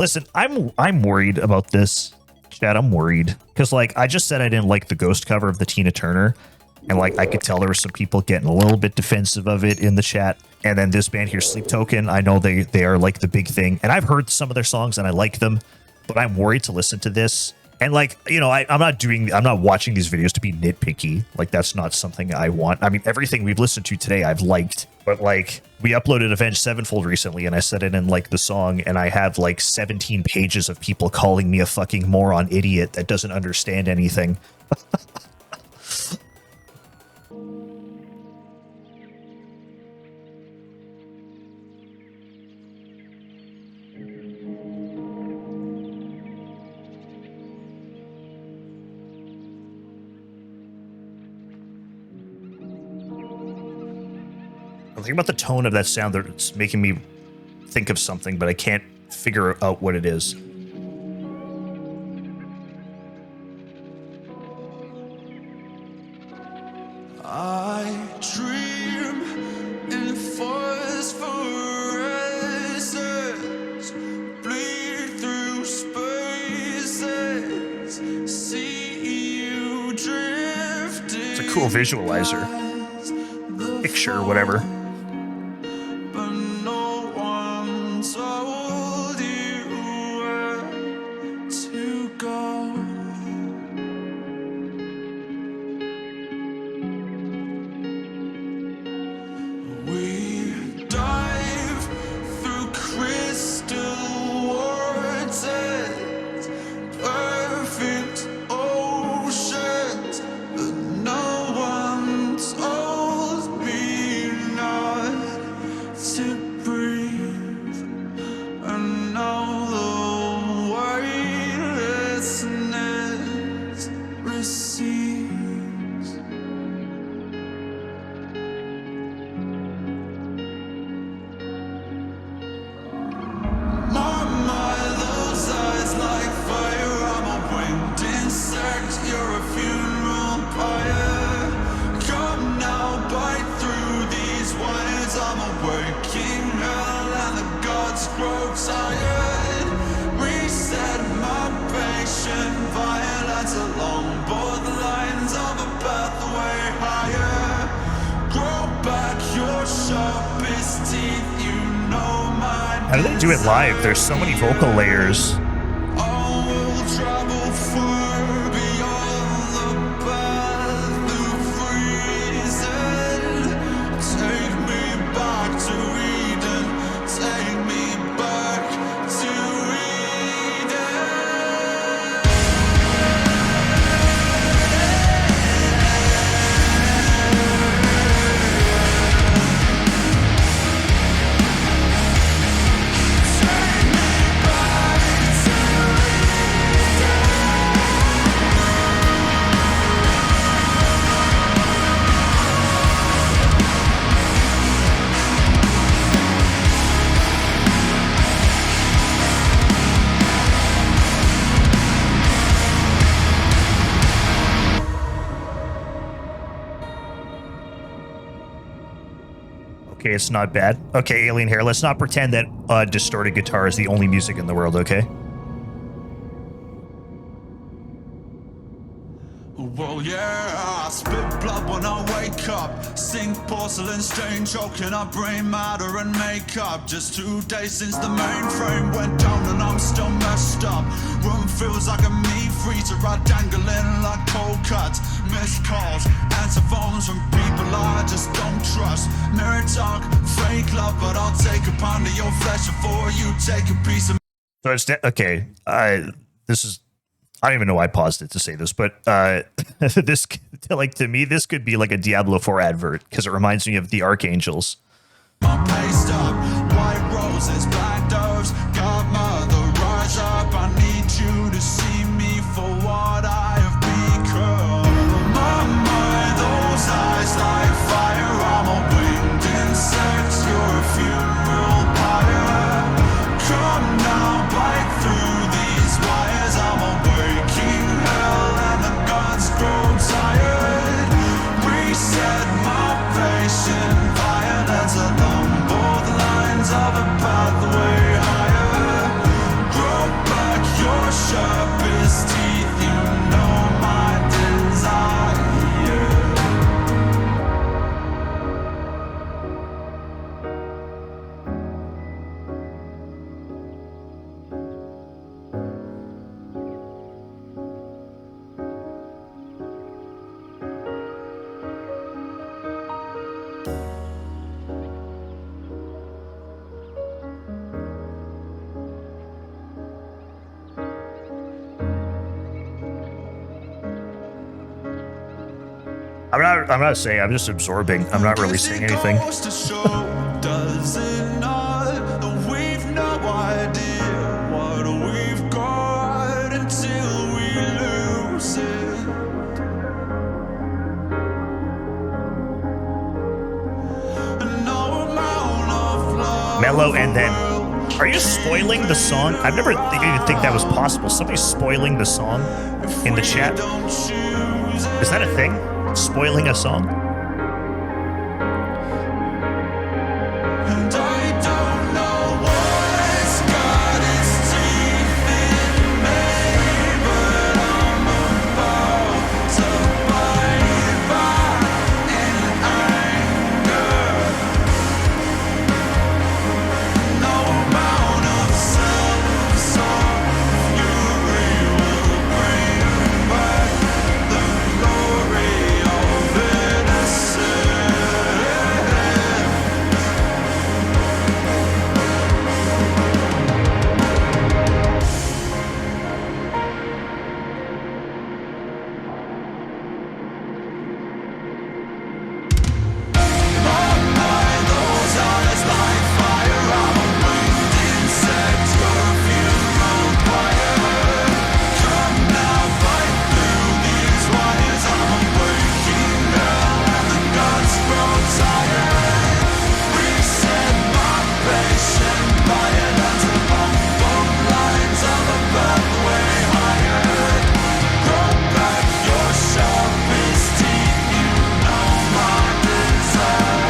Listen, I'm worried about this, Chad. I'm worried because like I just said I didn't like the Ghost cover of the Tina Turner, and like I could tell there were some people getting a little bit defensive of it in the chat. And then this band here, Sleep Token, I know they are like the big thing, and I've heard some of their songs and I like them, but I'm worried to listen to this. And like, you know, I'm not watching these videos to be nitpicky. Like that's not something I want. I mean, everything we've listened to today I've liked, but like we uploaded Avenged Sevenfold recently and I said it in like the song, and I have like 17 pages of people calling me a fucking moron idiot that doesn't understand anything. I'm thinking about the tone of that sound that's making me think of something, but I can't figure out what it is. I dream in phosphorescence, bleed through spaces, see you drifting. It's a cool visualizer. Picture or whatever. How do they do it live? There's so many vocal layers. Okay, it's not bad. Okay, Alien Hair, let's not pretend that distorted guitar is the only music in the world, okay? Well, yeah, I spit blood when I wake up. Sink porcelain stain, choking up brain matter and makeup. Just 2 days since the mainframe went down and I'm still messed up. Room feels like a meat freezer, I dangling like cold cuts. Missed calls, answer phones from people I just don't trust. Mirror talk, fake love, but I'll take a pound of your flesh before you take a piece of. So it's okay. This is. I don't even know why I paused it to say this, but this, like, to me, this could be like a Diablo 4 advert because it reminds me of the Archangels. My paste up, white roses, black doves, godmother, rise up. I need you to see me for what I have become. My mind, those eyes like fire. I'm a winged insect, you're a funeral pyre. Come now, bite through these wires. I'm a waking hell and the gods grow tired. Reset my patient violence along both lines of a pathway. I'm not saying, I'm just absorbing. I'm not really saying anything. Does it not that we've no idea what we've got until we lose it? No amount of love. Mellow, and then, are you spoiling the song? I've never even think that was possible. Somebody's spoiling the song in the chat. Is that a thing? Spoiling a song? And I don't know what's got its teeth in me, but I'm about to bite back in anger. No amount of self-absorbed fury will bring back the glory of innocence. Those eyes like fire, I'm a winged insect, you're a funeral pyre. Come now, fight through these wires, I'm a waking hell and the gods grow tired. Reset my patient violence along both lines of a pathway higher. Grow back your sharpest teeth, you know my desire.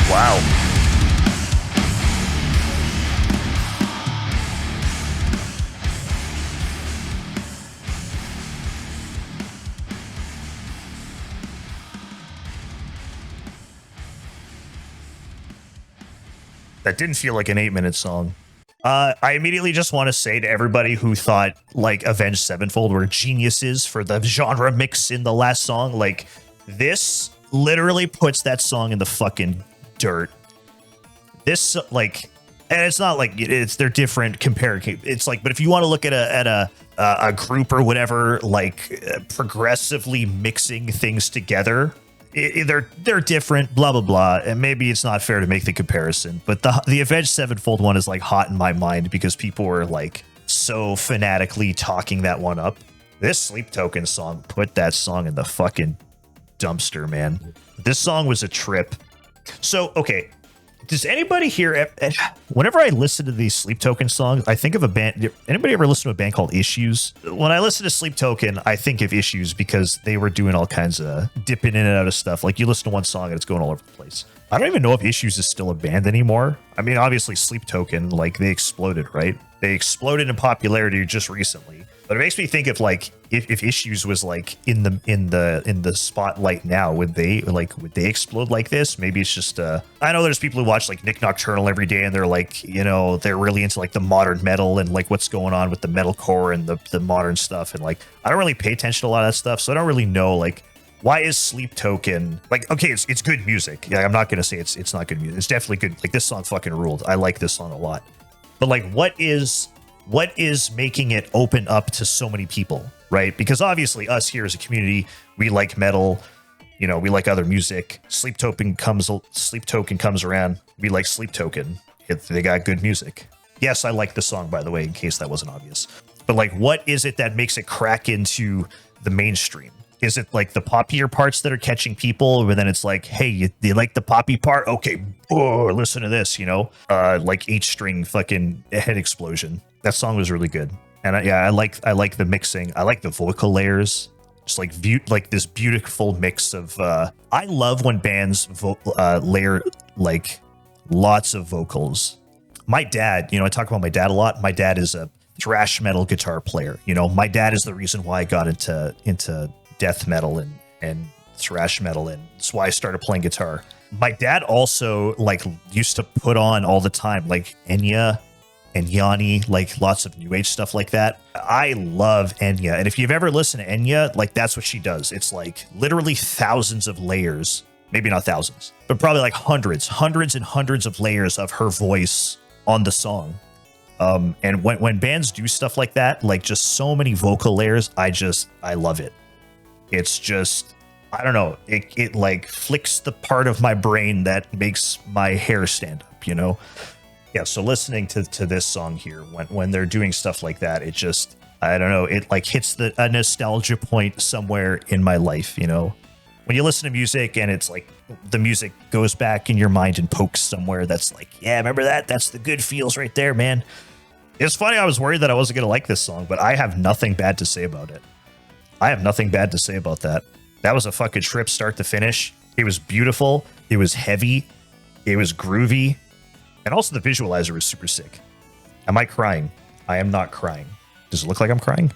Wow. That didn't feel like an 8-minute song. I immediately just want to say to everybody who thought like Avenged Sevenfold were geniuses for the genre mix in the last song, like this literally puts that song in the fucking dirt. This like, and it's not like they're different compared. It's like, but if you want to look at a group or whatever, like progressively mixing things together, they're different, blah blah blah, and maybe it's not fair to make the comparison, but the Avenged Sevenfold one is like hot in my mind because people were like so fanatically talking that one up. This Sleep Token song put that song in the fucking dumpster, man. This song was a trip. So okay, does anybody here, whenever I listen to these Sleep Token songs, I think of a band. Anybody ever listen to a band called Issues? When I listen to Sleep Token, I think of Issues because they were doing all kinds of dipping in and out of stuff. Like you listen to one song and it's going all over the place. I don't even know if Issues is still a band anymore. I mean, obviously Sleep Token, like they exploded, right? They exploded in popularity just recently. But it makes me think of like if Issues was like in the spotlight now, would they explode like this? Maybe it's just I know there's people who watch like Nick Nocturnal every day and they're like, you know, they're really into like the modern metal and like what's going on with the metalcore and the modern stuff, and like I don't really pay attention to a lot of that stuff, so I don't really know like why is Sleep Token like, okay, it's good music. Yeah, I'm not gonna say it's not good music. It's definitely good. Like this song fucking ruled. I like this song a lot. But like what is making it open up to so many people, right? Because obviously us here as a community, we like metal. You know, we like other music. Sleep Token comes around. We like Sleep Token. They got good music. Yes, I like the song, by the way, in case that wasn't obvious. But like, what is it that makes it crack into the mainstream? Is it like the poppier parts that are catching people, or then it's like, hey, you like the poppy part? Okay, listen to this, you know, like 8-string fucking head explosion. That song was really good, and I like the mixing. I like the vocal layers. Just like this beautiful mix of. I love when bands layer like lots of vocals. My dad, you know, I talk about my dad a lot. My dad is a thrash metal guitar player. You know, my dad is the reason why I got into death metal and thrash metal, and that's why I started playing guitar. My dad also like used to put on all the time like Enya and Yanni, like lots of new age stuff like that. I love Enya, and if you've ever listened to Enya, like that's what she does. It's like literally thousands of layers, maybe not thousands, but probably like hundreds and hundreds of layers of her voice on the song. And when bands do stuff like that, like just so many vocal layers, I love it. It's just, I don't know, it like flicks the part of my brain that makes my hair stand up, you know? Yeah, so listening to this song here, when they're doing stuff like that, it just, I don't know, it like hits a nostalgia point somewhere in my life, you know? When you listen to music and it's like the music goes back in your mind and pokes somewhere that's like, yeah, remember that? That's the good feels right there, man. It's funny, I was worried that I wasn't going to like this song, but I have nothing bad to say about it. I have nothing bad to say about that. That was a fucking trip start to finish. It was beautiful. It was heavy. It was groovy. And also the visualizer was super sick. Am I crying? I am not crying. Does it look like I'm crying?